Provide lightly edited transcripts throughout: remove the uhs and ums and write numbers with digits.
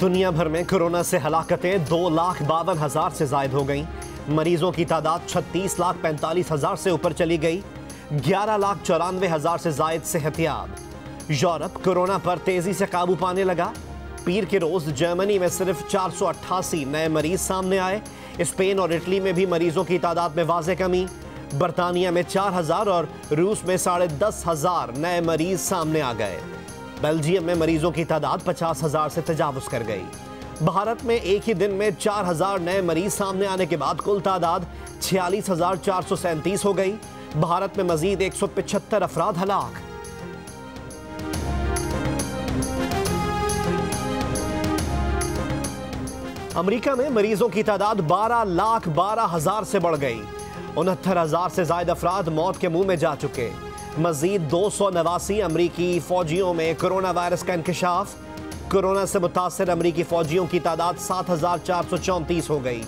दुनिया भर में कोरोना से हलाकतें 2,52,000 से जायद हो गई। मरीजों की तादाद 36,45,000 से ऊपर चली गई। 11,94,000 से जायद सेहतियाब। यूरोप कोरोना पर तेजी से काबू पाने लगा। पीर के रोज जर्मनी में सिर्फ 488 नए मरीज सामने आए। स्पेन और इटली में भी मरीजों की तादाद में वाज़े कमी। बरतानिया में 4,000 और रूस में 10,500 नए मरीज सामने आ गए। बेल्जियम में मरीजों की तादाद 50,000 से तजावुज कर गई। भारत में एक ही दिन में 4,000 नए मरीज सामने आने के बाद कुल तादाद 46,437 हो गई। भारत में मजीद 175 अफराद हलाक। अमेरिका में मरीजों की तादाद 12,12,000 से बढ़ गई। 69,000 से ज्यादा अफराद मौत के मुंह में जा चुके। मजीद 289 अमरीकी फौजियों में कोरोना वायरस का इंकशाफ। कोरोना से मुतासर अमरीकी फौजियों की तादाद 7,434 हो गई।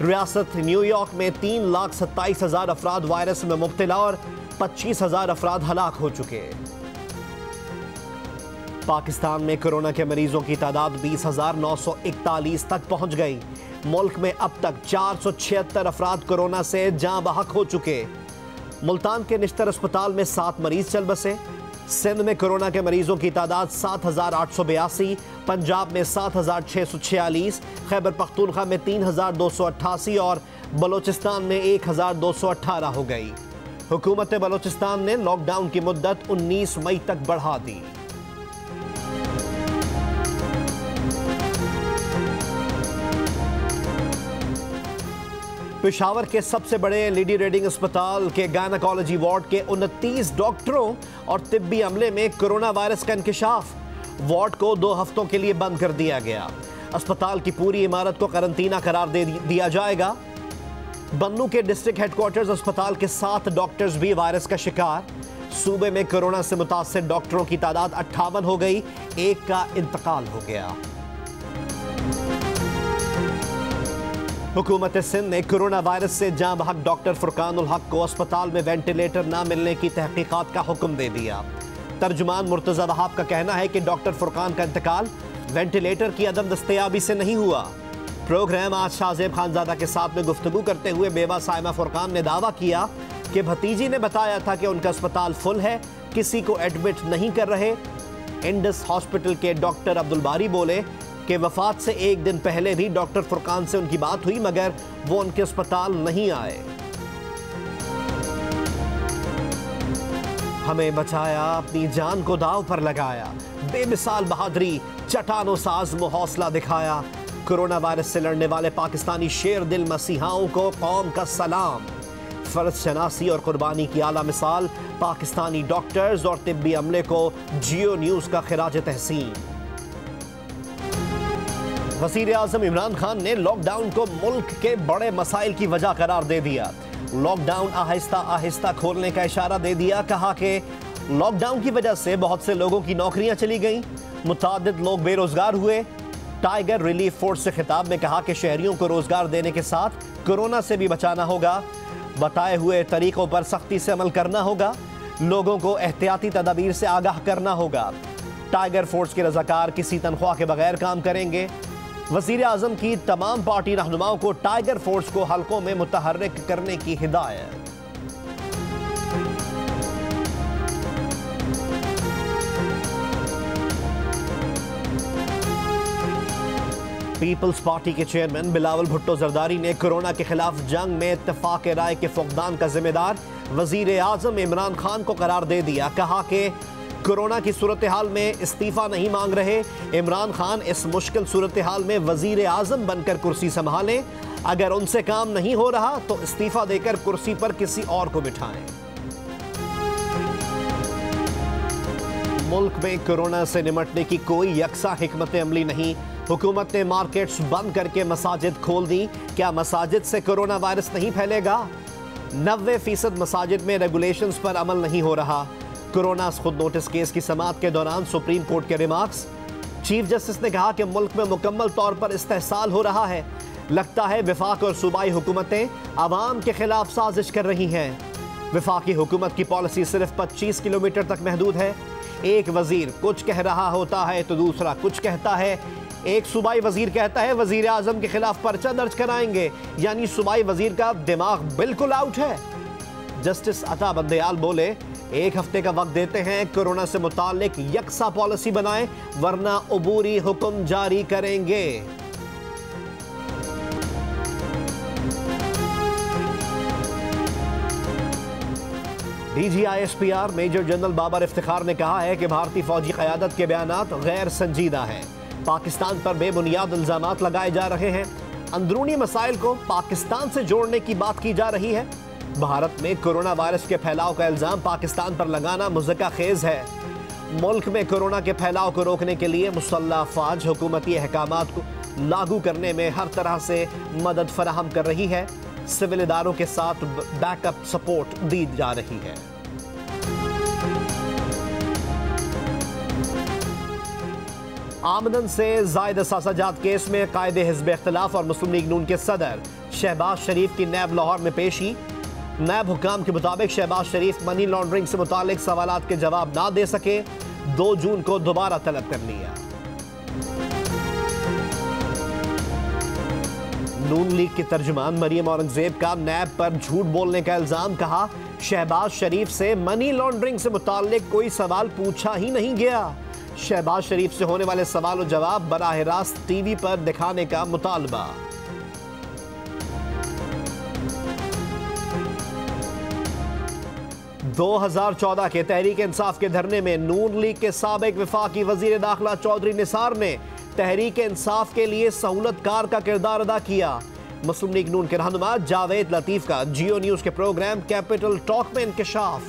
रियासत न्यूयॉर्क में 3,27,000 अफराद वायरस में मुब्तला और 25,000 अफराद हलाक हो चुके। पाकिस्तान में कोरोना के मरीजों की तादाद 20,941 तक पहुंच गई। मुल्क में अब तक 476 अफराद कोरोना से जाँ बहक हो चुके। मुल्तान के निश्तर अस्पताल में 7 मरीज चल बसे। सिंध में कोरोना के मरीजों की तादाद 7,882, पंजाब में 7,646, खैबर पख्तूनख्वा में 3,288 और बलोचिस्तान में 1,218 हो गई। हुकूमत बलोचिस्तान ने लॉकडाउन की मुद्दत 19 मई तक बढ़ा दी। पेशावर के सबसे बड़े लेडी रेडिंग अस्पताल के गायनेकोलॉजी वार्ड के 29 डॉक्टरों और तिब्बी अमले में कोरोना वायरस का इंकशाफ। वार्ड को 2 हफ्तों के लिए बंद कर दिया गया। अस्पताल की पूरी इमारत को करंटीना करार दे दिया जाएगा। बन्नू के डिस्ट्रिक्ट हेडक्वार्टर्स अस्पताल के 7 डॉक्टर्स भी वायरस का शिकार। सूबे में कोरोना से मुतासिर डॉक्टरों की तादाद 58 हो गई। एक का इंतकाल हो गया। हुकूमत सिंध ने कोरोना वायरस से जाँ बहक डॉक्टर फुरकानुल हक को अस्पताल में वेंटिलेटर न मिलने की तहकीकात का हुक्म दे दिया। तर्जुमान मुर्तज़ा वहाब का कहना है कि डॉक्टर फुरकान का इंतकाल वेंटिलेटर की अदम दस्तयाबी से नहीं हुआ। प्रोग्राम आज शाहजेब खानजादा के साथ में गुफ्तगू करते हुए बेवा साइमा फुरकान ने दावा किया कि भतीजी ने बताया था कि उनका अस्पताल फुल है, किसी को एडमिट नहीं कर रहे। इंडस हॉस्पिटल के डॉक्टर अब्दुल बारी बोले कि वफात से एक दिन पहले भी डॉक्टर फुरकान से उनकी बात हुई मगर वो उनके अस्पताल नहीं आए। हमें बचाया, अपनी जान को दांव पर लगाया, बेमिसाल बहादुरी, चटानो साज हौसला दिखाया। कोरोना वायरस से लड़ने वाले पाकिस्तानी शेर दिल मसीहाओं को कौम का सलाम। फर्ज शनासी और कुर्बानी की आला मिसाल पाकिस्तानी डॉक्टर्स और तिब्बी अमले को जियो न्यूज का खिराज तहसीन। वज़ीर आज़म इमरान खान ने लॉकडाउन को मुल्क के बड़े मसाइल की वजह करार दे दिया। लॉकडाउन आहिस्ता आहिस्ता खोलने का इशारा दे दिया। कहा कि लॉकडाउन की वजह से बहुत से लोगों की नौकरियां चली गईं, मुतादिद लोग बेरोजगार हुए। टाइगर रिलीफ फोर्स से खिताब में कहा कि शहरियों को रोजगार देने के साथ कोरोना से भी बचाना होगा। बताए हुए तरीकों पर सख्ती से अमल करना होगा। लोगों को एहतियाती तदाबीर से आगाह करना होगा। टाइगर फोर्स के रजाकार किसी तनख्वाह के बगैर काम करेंगे। वज़ीर आज़म की तमाम पार्टी रहनुमाओं को टाइगर फोर्स को हलकों में मुतहर्रिक करने की हिदायत। पीपल्स पार्टी के चेयरमैन बिलावल भुट्टो जरदारी ने कोरोना के खिलाफ जंग में इत्तेफाक राय के फुकदान का जिम्मेदार वज़ीर आज़म इमरान खान को करार दे दिया। कहा कि कोरोना की सूरत हाल में इस्तीफा नहीं मांग रहे। इमरान खान इस मुश्किल सूरत हाल में वजीर आजम बनकर कुर्सी संभालें। अगर उनसे काम नहीं हो रहा तो इस्तीफा देकर कुर्सी पर किसी और को बिठाएं। मुल्क में कोरोना से निमटने की कोई यकसा हिकमत अमली नहीं। हुकूमत ने मार्केट्स बंद करके मसाजिद खोल दी। क्या मसाजिद से कोरोना वायरस नहीं फैलेगा? 90% मसाजिद में रेगुलेशंस पर अमल नहीं हो रहा। कोरोना खुद नोटिस केस की समाअत के दौरान सुप्रीम कोर्ट के रिमार्क्स। चीफ जस्टिस ने कहा कि मुल्क में मुकम्मल तौर पर इस्तेहसाल हो रहा है। लगता है वफाक और सूबाई हुकूमतें अवाम के खिलाफ साजिश कर रही हैं। वफाकी हुकूमत की पॉलिसी सिर्फ 25 किलोमीटर तक महदूद है। एक वजीर कुछ कह रहा होता है तो दूसरा कुछ कहता है। एक सूबाई वजीर कहता है वजीर आजम के खिलाफ पर्चा दर्ज कराएंगे, यानी सूबाई वजीर का दिमाग बिल्कुल आउट है। जस्टिस अता बंदयाल बोले, एक हफ्ते का वक्त देते हैं, कोरोना से मुताल्लिक यकसा पॉलिसी बनाएं वरना अबूरी हुक्म जारी करेंगे। DGISPR major general Babar Iftikhar ने कहा है कि भारतीय फौजी क़यादत के बयानात गैर संजीदा हैं। पाकिस्तान पर बेबुनियाद इल्जामात लगाए जा रहे हैं। अंदरूनी मसाइल को पाकिस्तान से जोड़ने की बात की जा रही है। भारत में कोरोना वायरस के फैलाव का इल्जाम पाकिस्तान पर लगाना मुज़क्का खेज है। मुल्क में कोरोना के फैलाव को रोकने के लिए मुसल्लह अफवाज हुकूमती अहकामात को लागू करने में हर तरह से मदद फराहम कर रही है। सिविल इदारों के साथ बैकअप सपोर्ट दी जा रही है। आमदन से जायद असासाजात केस में कायदे हिज़्ब इख्तिलाफ और मुस्लिम लीग नून के सदर शहबाज शरीफ की नैब लाहौर में पेशी। नैब हुकाम के मुताबिक शहबाज शरीफ मनी लॉन्ड्रिंग से मुतालिक सवालात के जवाब ना दे सके, 2 जून को दोबारा तलब कर लिया। नून लीग की तर्जुमान मरियम औरंगजेब का नैब पर झूठ बोलने का इल्जाम। कहा, शहबाज शरीफ से मनी लॉन्ड्रिंग से मुतालिक कोई सवाल पूछा ही नहीं गया। शहबाज शरीफ से होने वाले सवाल और जवाब बराह रास्त टीवी पर दिखाने का मुतालबा। – 2014 के तहरीक इंसाफ के धरने में नून लीग के साबिक वफाकी वजीर दाखिला चौधरी निसार ने तहरीक इंसाफ के लिए सहूलतकार का किरदार अदा किया। मुस्लिम लीग नून के रहनुमा जावेद लतीफ का जियो न्यूज के प्रोग्राम कैपिटल टॉक में इंकशाफ।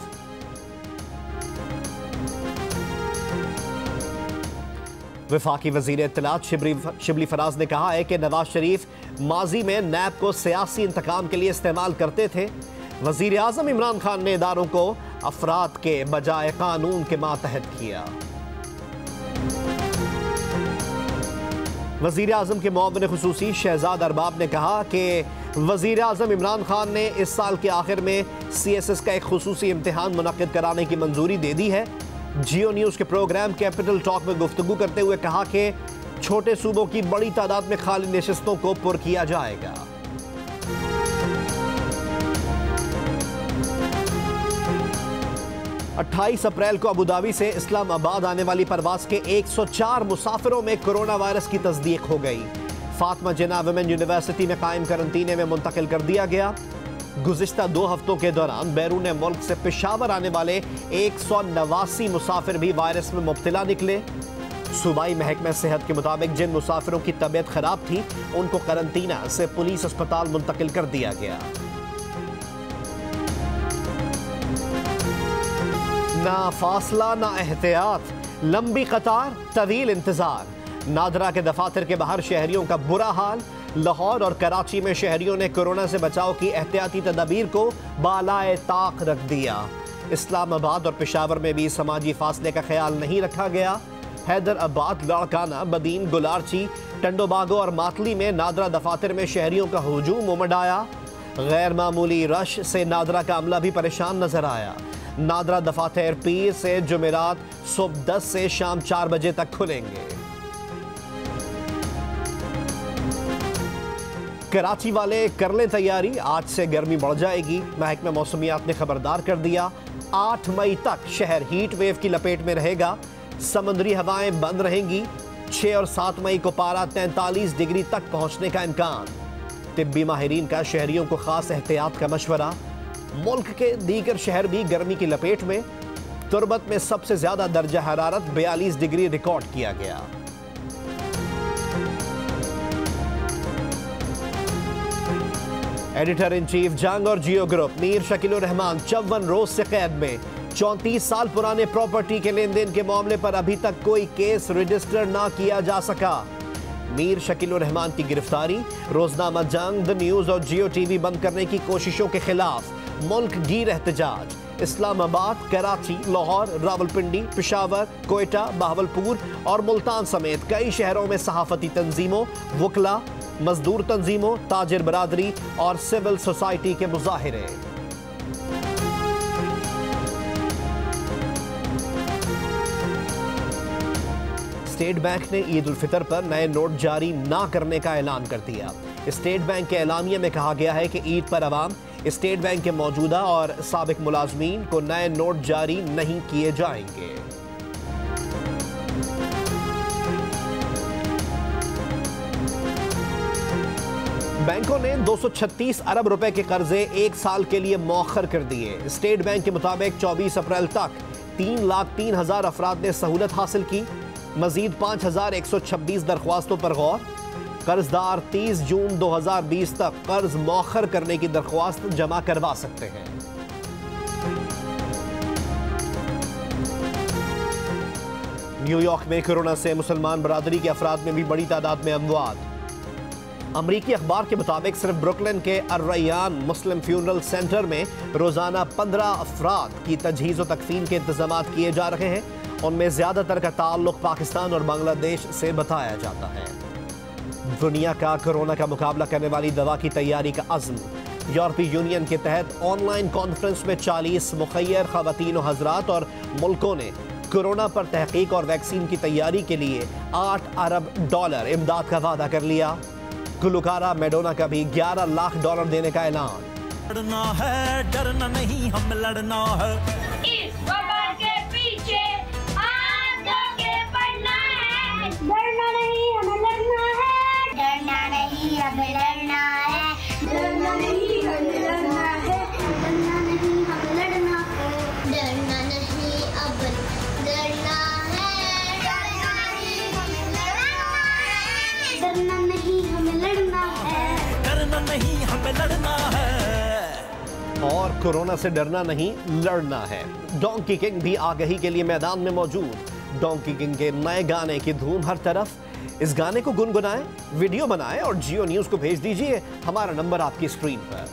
वफाकी वजीर इत्तलात शिबली फराज ने कहा है कि नवाज शरीफ माजी में नैब को सियासी इंतकाम के लिए इस्तेमाल करते थे। वजीर आजम इमरान खान ने इदारों को अफराद के बजाय कानून के मातहत किया। वजीर आजम के मुआविन खुसूसी शहजाद अरबाब ने कहा कि वजीर आजम इमरान खान ने इस साल के आखिर में CSS का एक खुसूसी इम्तिहान मुनक्किद कराने की मंजूरी दे दी है। जियो न्यूज के प्रोग्राम कैपिटल टॉक में गुफ्तगू करते हुए कहा कि छोटे सूबों की बड़ी तादाद में खाली नशिस्तों को पुर किया जाएगा। अट्ठाईस अप्रैल को अबूधाबी से इस्लामाबाद आने वाली परवाज के 104 मुसाफिरों में कोरोना वायरस की तस्दीक हो गई। फातिमा जिन्ना वुमेन यूनिवर्सिटी में कायम करंटीने में मुंतकिल कर दिया गया। गुज़िश्ता 2 हफ्तों के दौरान बैरून मुल्क से पेशावर आने वाले 189 मुसाफिर भी वायरस में मुब्तला निकले। सूबाई महकमा सेहत के मुताबिक जिन मुसाफिरों की तबीयत खराब थी उनको करंटीना से पुलिस अस्पताल मुंतकिल कर दिया गया। ना फासला ना एहतियात, लंबी कतार, तवील इंतजार। नादरा के दफातर के बाहर शहरियों का बुरा हाल। लाहौर और कराची में शहरियों ने कोरोना से बचाव की एहतियाती तदाबीर को बालाए ताक रख दिया। इस्लामाबाद और पेशावर में भी समाजी फासले का ख्याल नहीं रखा गया। हैदराबाद, लाड़काना, बदीन, गुलारची, टंडोबागो और मातली में नादरा दफातर में शहरियों का हुजूम उमड़ आया। गैर मामूली रश से नादरा का अमला भी परेशान नजर आया। नादरा दफातर पीर से जुमेरात सुबह 10 से शाम 4 बजे तक खुलेंगे। कराची वाले कर लें तैयारी, आज से गर्मी बढ़ जाएगी। महकमा मौसमियात ने खबरदार कर दिया, 8 मई तक शहर हीट वेव की लपेट में रहेगा। समुद्री हवाएं बंद रहेंगी। 6 और 7 मई को पारा 43 डिग्री तक पहुंचने का इम्कान। तिब्बी माहिरीन का शहरियों को खास एहतियात का मशवरा। मुल्क के दीगर शहर भी गर्मी की लपेट में। तुरबत में सबसे ज्यादा दर्जा हरारत 42 डिग्री रिकॉर्ड किया गया। एडिटर इन चीफ जंग और जियो ग्रुप मीर शकील रहमान 54 रोज से कैद में। 34 साल पुराने प्रॉपर्टी के लेन देन के मामले पर अभी तक कोई केस रजिस्टर ना किया जा सका। मीर शकील रहमान की गिरफ्तारी, रोजनामा जंग, द न्यूज और जियो टीवी बंद करने की कोशिशों के खिलाफ मुल्क गिर एहतजाज। इस्लामाबाद, कराची, लाहौर, रावलपिंडी, पेशावर, कोयटा, बहावलपुर और मुल्तान समेत कई शहरों में सहाफती तंजीमों, वकला, मजदूर तंजीमों, ताजिर बरादरी और सिविल सोसाइटी के मुजाहिरे। स्टेट बैंक ने ईद उल फितर पर नए नोट जारी ना करने का ऐलान कर दिया। स्टेट बैंक के एलामिया में कहा गया है कि ईद पर अवाम स्टेट बैंक के मौजूदा और साबिक मुलाजमीन को नए नोट जारी नहीं किए जाएंगे। बैंकों ने 236 अरब रुपए के कर्जे एक साल के लिए मौखर कर दिए। स्टेट बैंक के मुताबिक 24 अप्रैल तक 3,03,000 अफराद ने सहूलत हासिल की। मजीद 5,126 दरख्वास्तों पर गौर। कर्जदार 30 जून 2020 तक कर्ज मौखर करने की दरख्वास्त जमा करवा सकते हैं। न्यूयॉर्क में कोरोना से मुसलमान बरादरी के अफराद में भी बड़ी तादाद में अमवात। अमरीकी अखबार के मुताबिक सिर्फ ब्रुकलिन के अर्रयान मुस्लिम फ्यूनरल सेंटर में रोजाना 15 अफराद की तजहीज़ व तकफीन के इंतजाम किए जा रहे हैं। उनमें ज्यादातर का ताल्लुक पाकिस्तान और बांग्लादेश से बताया जाता है। दुनिया का कोरोना का मुकाबला करने वाली दवा की तैयारी का अज़्म। यूरोपीय यूनियन के तहत ऑनलाइन कॉन्फ्रेंस में 40 मुखय्यर ख़वातीन व हज़रात और मुल्कों ने कोरोना पर तहकीक और वैक्सीन की तैयारी के लिए $8 अरब इमदाद का वादा कर लिया। गुलकारा मैडोना का भी $11 लाख देने का ऐलान। लड़ना है, डरना नहीं, हम लड़ना है। इस वबा के पीछे आगे के बढ़ना है। डरना नहीं, हमें लड़ना है। डरना नहीं, हमें लड़ना है। डरना नहीं, हमें लड़ना है। डरना नहीं, हमें लड़ना है। डरना नहीं, अब लड़ना है। डरना नहीं, हमें लड़ना है। डरना नहीं, हमें लड़ना है। डरना नहीं, हमें लड़ना है। और कोरोना से डरना नहीं, लड़ना है। डोंकी किंग भी आगही के लिए मैदान में मौजूद। डोंकी किंग के नए गाने की धूम हर तरफ। इस गाने को गुनगुनाएं, वीडियो बनाएं और जियो न्यूज़ को भेज दीजिए। हमारा नंबर आपकी स्क्रीन पर।